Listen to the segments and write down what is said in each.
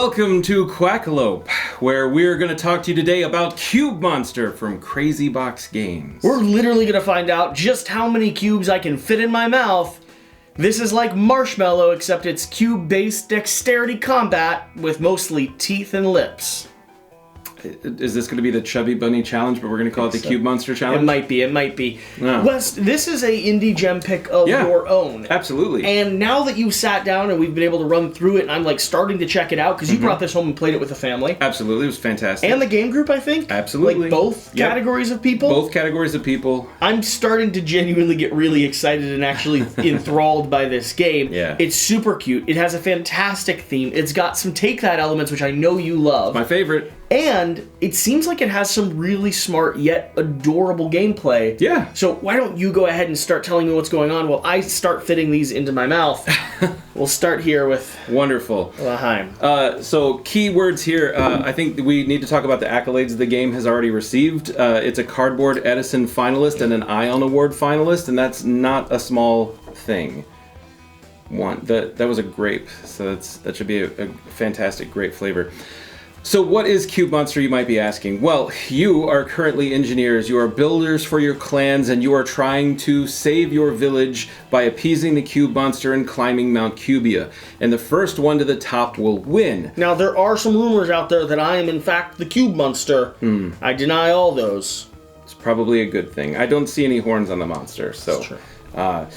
Welcome to Quackalope, where we're going to talk to you today about Cube Monster from Crazy Box Games. We're literally going to find out just how many cubes I can fit in my mouth. This is like Marshmallow, except it's cube-based dexterity combat with mostly teeth and lips. Is this going to be the Chubby Bunny Challenge, but we're going to call it the Cube Monster Challenge? It might be. No. Wes, this is a indie gem pick of your own. Absolutely. And now that you've sat down and we've been able to run through it, and I'm like starting to check it out, because you brought this home and played it with the family. Absolutely, it was fantastic. And the game group, I think? Absolutely. Like both categories of people? Both categories of people. I'm starting to genuinely get really excited and actually enthralled by this game. Yeah. It's super cute. It has a fantastic theme. It's got some take that elements, which I know you love. My favorite. And it seems like it has some really smart yet adorable gameplay. Yeah. So why don't you go ahead and start telling me what's going on while I start fitting these into my mouth. We'll start here with... Wonderful. Laheim. So key words here, I think we need to talk about the accolades the game has already received. It's a Cardboard Edison finalist and an Ion Award finalist, and that's not a small thing. That was a grape, so that should be a fantastic grape flavor. So what is Cube Monster, you might be asking? Well, you are currently engineers, you are builders for your clans, and you are trying to save your village by appeasing the Cube Monster and climbing Mount Kubia. And the first one to the top will win. Now, there are some rumors out there that I am, in fact, the Cube Monster. I deny all those. It's probably a good thing. I don't see any horns on the monster, so... That's true.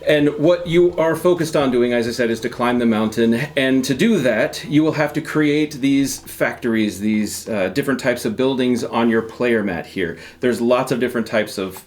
And what you are focused on doing, as I said, is to climb the mountain. And to do that, you will have to create these factories, these different types of buildings on your player mat here. There's lots of different types of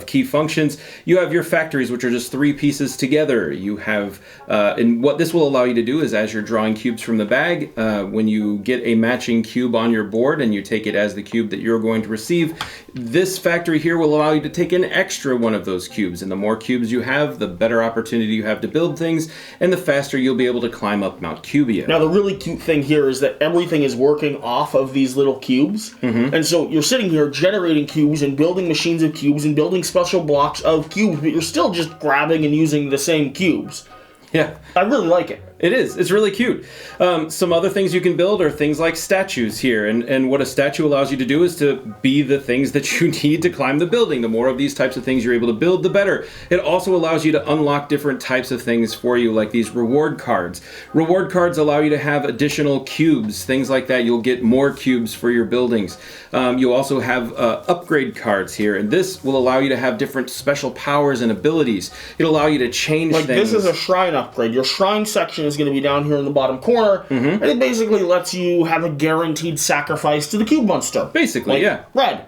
key functions. You have your factories, which are just three pieces together. You have, and what this will allow you to do is, as you're drawing cubes from the bag, when you get a matching cube on your board and you take it as the cube that you're going to receive, this factory here will allow you to take an extra one of those cubes. And the more cubes you have, the better opportunity you have to build things, and the faster you'll be able to climb up Mount Kubia. Now, the really cute thing here is that everything is working off of these little cubes. And so you're sitting here generating cubes and building machines of cubes and building special blocks of cubes, but you're still just grabbing and using the same cubes. Yeah. I really like it. It is. It's really cute. Some other things you can build are things like statues here. And what a statue allows you to do is to be the things that you need to climb the building. The more of these types of things you're able to build, the better. It also allows you to unlock different types of things for you, like these reward cards. Reward cards allow you to have additional cubes, things like that. You'll get more cubes for your buildings. You'll also have upgrade cards here, and this will allow you to have different special powers and abilities. It'll allow you to change things. This is a shrine upgrade. Your shrine section is going to be down here in the bottom corner, and it basically lets you have a guaranteed sacrifice to the Cube Monster. Basically, yeah. Red.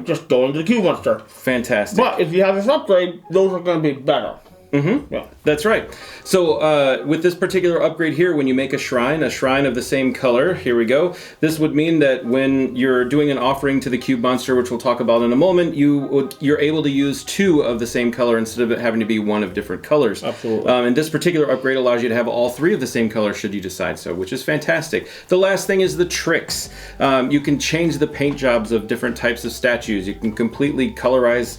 Just going to the Cube Monster. Fantastic. But if you have this upgrade, those are going to be better. Yeah. That's right. So with this particular upgrade here, when you make a shrine of the same color, here we go, this would mean that when you're doing an offering to the Cube Monster, which we'll talk about in a moment, you're able to use two of the same color instead of it having to be one of different colors. Absolutely. And this particular upgrade allows you to have all three of the same color should you decide so, which is fantastic. The last thing is the tricks. You can change the paint jobs of different types of statues. You can completely colorize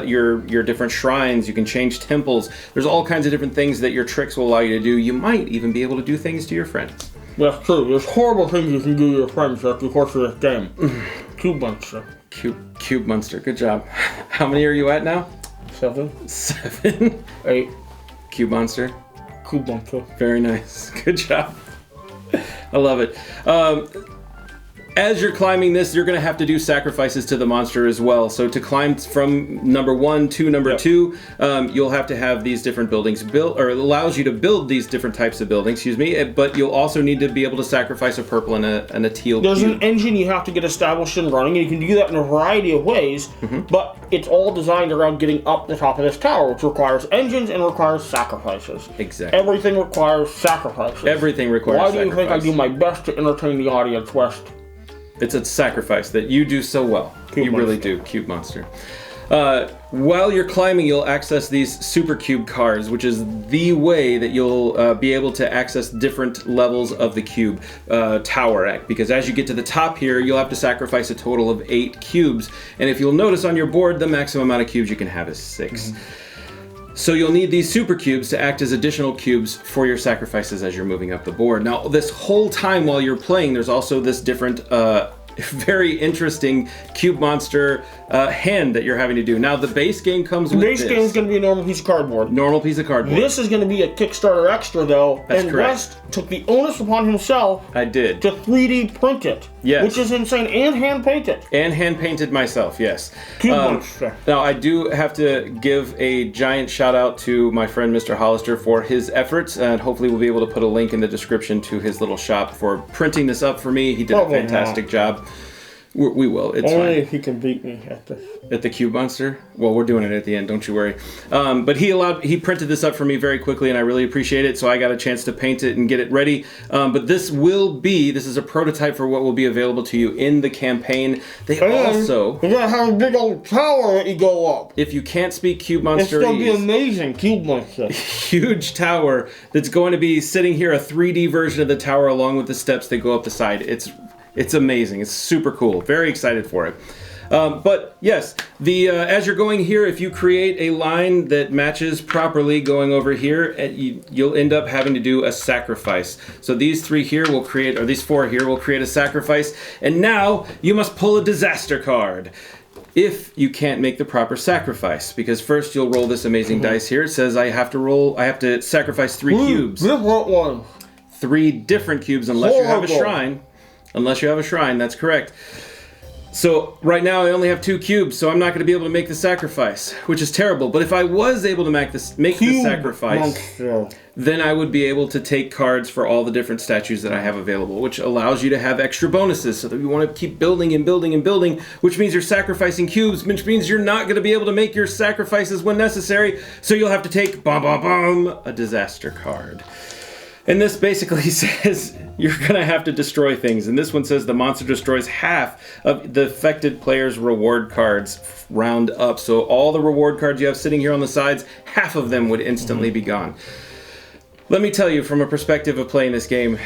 your different shrines. You can change temples. There's all kinds of different things that your tricks will allow you to do. You might even be able to do things to your friends. That's true. There's horrible things you can do to your friends throughout the course of this game. Cube Monster. Cube Monster. Good job. How many are you at now? 7. 8. Cube Monster. Cube Monster. Very nice. Good job. I love it. As you're climbing this, you're going to have to do sacrifices to the monster as well. So to climb from number 1 to number 2, you'll have to have these different buildings built, or it allows you to build these different types of buildings, but you'll also need to be able to sacrifice a purple and a teal There's cube. an engine you have to get established and running, and you can do that in a variety of ways, but it's all designed around getting up the top of this tower, which requires engines and requires sacrifices. Exactly. Everything requires sacrifices. Everything requires sacrifice. Why do you think I do my best to entertain the audience, West? It's a sacrifice that you do so well. You really do, Cube Monster. While you're climbing, you'll access these Super Cube cards, which is the way that you'll be able to access different levels of the cube tower. Because as you get to the top here, you'll have to sacrifice a total of 8 cubes. And if you'll notice on your board, the maximum amount of cubes you can have is 6. So you'll need these super cubes to act as additional cubes for your sacrifices as you're moving up the board. Now, this whole time while you're playing, there's also this different, very interesting cube monster hand that you're having to do. Now, the base game comes with this. The base game is going to be a normal piece of cardboard. Normal piece of cardboard. This is going to be a Kickstarter extra, though. That's and correct. West took the onus upon himself I did. to 3D print it. Yes. Which is insane. And hand paint it. And hand-painted myself, yes. Cube monster. Now, I do have to give a giant shout-out to my friend Mr. Hollister for his efforts, and hopefully we'll be able to put a link in the description to his little shop for printing this up for me. He did a fantastic job. We will. It's Only fine. if he can beat me at this. At the Cube Monster? Well, we're doing it at the end, don't you worry. But he printed this up for me very quickly, and I really appreciate it, so I got a chance to paint it and get it ready. But this is a prototype for what will be available to you in the campaign. They also... You're going to have a big old tower that you go up. If you can't speak Cube It's Monsterese... going to be amazing, Cube Monster. Huge tower that's going to be sitting here, a 3D version of the tower along with the steps that go up the side. It's amazing. It's super cool. Very excited for it. But yes, as you're going here, if you create a line that matches properly going over here, you'll end up having to do a sacrifice. So these four here will create a sacrifice, and now you must pull a disaster card if you can't make the proper sacrifice, because first you'll roll this amazing dice here. It says I have to sacrifice 3 cubes. Different one. 3 different cubes unless you have a shrine. Unless you have a shrine, that's correct. So right now I only have 2 cubes, so I'm not going to be able to make the sacrifice, which is terrible. But if I was able to make the sacrifice, then I would be able to take cards for all the different statues that I have available, which allows you to have extra bonuses, so that you want to keep building and building and building, which means you're sacrificing cubes, which means you're not going to be able to make your sacrifices when necessary, so you'll have to take, a disaster card. And this basically says you're going to have to destroy things. And this one says the monster destroys half of the affected player's reward cards round up. So all the reward cards you have sitting here on the sides, half of them would instantly be gone. Let me tell you, from a perspective of playing this game,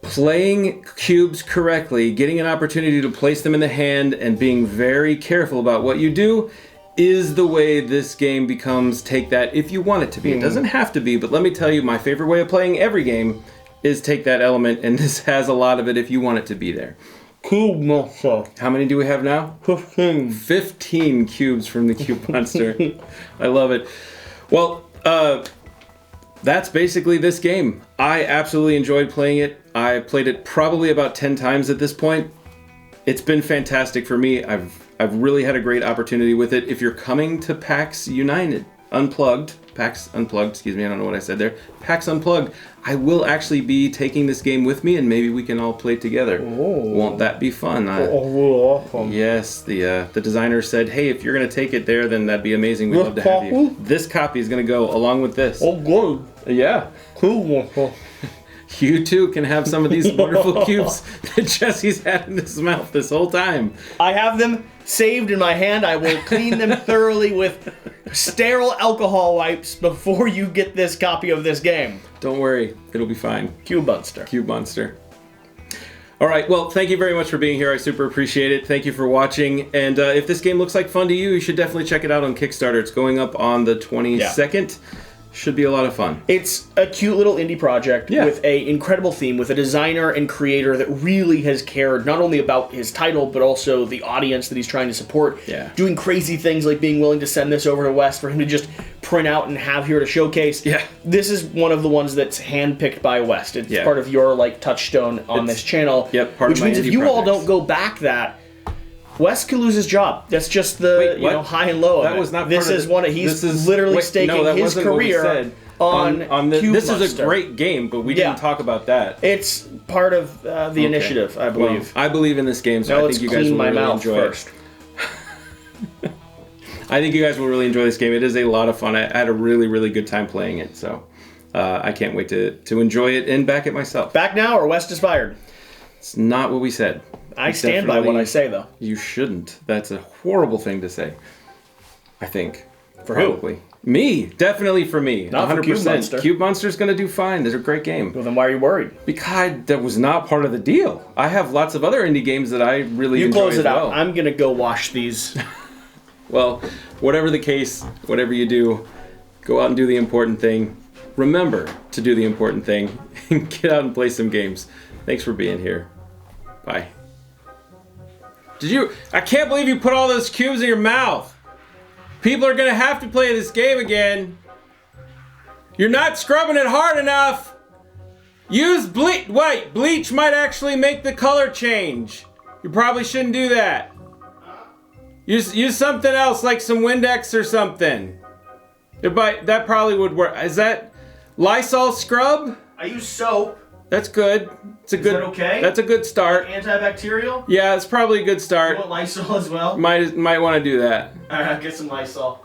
playing cubes correctly, getting an opportunity to place them in the hand, and being very careful about what you do is the way this game becomes take that if you want it to be. It doesn't have to be, but let me tell you, my favorite way of playing every game is take that element, and this has a lot of it if you want it to be there. Cube Monster. How many do we have now? 15. 15 cubes from the Cube Monster. I love it. Well, that's basically this game. I absolutely enjoyed playing it. I played it probably about 10 times at this point. It's been fantastic for me. I've really had a great opportunity with it. If you're coming to PAX Unplugged, excuse me, I don't know what I said there. PAX Unplugged, I will actually be taking this game with me, and maybe we can all play together. Won't that be fun? Awesome. Yes, the designer said, hey, if you're going to take it there, then that'd be amazing. We'd love to have you. This copy is going to go along with this. Oh, good. Yeah. Cube Monster. You too can have some of these wonderful cubes that Jesse's had in his mouth this whole time. I have them saved in my hand. I will clean them thoroughly with sterile alcohol wipes before you get this copy of this game. Don't worry, it'll be fine. Cube Monster. Cube Monster. All right, well, thank you very much for being here. I super appreciate it. Thank you for watching. And if this game looks like fun to you, you should definitely check it out on Kickstarter. It's going up on the 22nd. Should be a lot of fun. It's a cute little indie project with an incredible theme, with a designer and creator that really has cared not only about his title, but also the audience that he's trying to support. Yeah. Doing crazy things like being willing to send this over to Wes for him to just print out and have here to showcase. Yeah. This is one of the ones that's handpicked by Wes. It's part of your touchstone on this channel. Yep, part which of my means if indie you all projects. don't go back that, Wes could lose his job. That's just the high and low of That it. was not this part is of one of he's literally staking his career on this. Cube This Monster. is a great game, but we didn't talk about that. It's part of the initiative, I believe. Well, I believe in this game, so Now I think you guys will really enjoy first. it. I think you guys will really enjoy this game. It is a lot of fun. I had a really, really good time playing it, so I can't wait to enjoy it and back it myself. Back now, or West is fired? It's not what we said. I stand by what I say, though. You shouldn't. That's a horrible thing to say. I think. For Probably. Who? Me. Definitely for me. Not 100%. For Cube Monster. Cube Monster's going to do fine. They're a great game. Well, then why are you worried? Because that was not part of the deal. I have lots of other indie games that I really enjoy. You close it out. I'm going to go wash these. Well, whatever the case, whatever you do, Go out and do the important thing. Remember to do the important thing. And get out and play some games. Thanks for being here. Bye. I can't believe you put all those cubes in your mouth. People are gonna have to play this game again. You're not scrubbing it hard enough. Use bleach. Wait, bleach might actually make the color change. You probably shouldn't do that. Use something else, like some Windex or something. That probably would work. Is that Lysol scrub? I use soap. That's good. Is that okay? That's a good start. Antibacterial? Yeah, it's probably a good start. You want Lysol as well? Might want to do that. Alright, I'll get some Lysol.